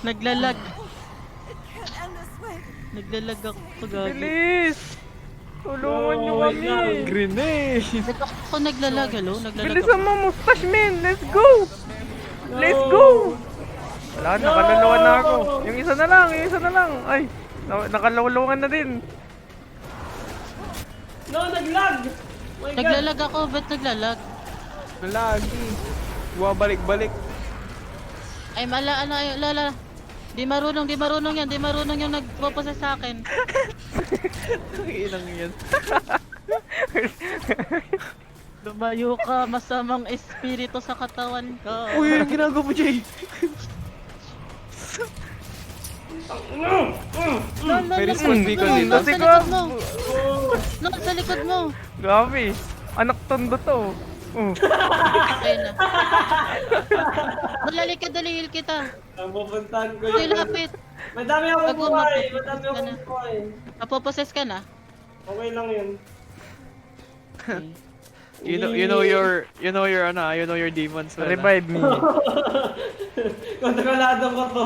Naglalag. Naglalag ako gagi. Bilis! Tulungan nyo Oh my kami! God. Grenade! Ako naglalag, hello? Naglalag Bilisan ako. mo, mustache men! Let's go! Let's go! Wala, nakaluluwan na ako. Yung isa na lang, yung isa na lang. Ay, nakaluluwan na din. No, naglag! My God. Naglalag ako, ba't naglalag? Lagi. Bumabalik-balik. Ay, lala. Di marunong yan. Di marunong yung nagpapasa sa akin. Inang yan. Lumayo ka, masamang espiritu sa katawan ko. Uy, yung ginagawa mo, Jay. Lol, May lol, response lol, beacon lol, dito. lol, sa likod mo. Lol, sa likod mo. Grabe. Anak tondo to. Ayun na. Malali ka, dali heal kita. Ang pupuntahan ko Uy, yun. lapit. Madami akong Bago buhay! mapupus Madami ka na. akong buhay! Napoposes ka na? Okay lang yun. You know your demons. Well, Revive me. Kontrolado ko to.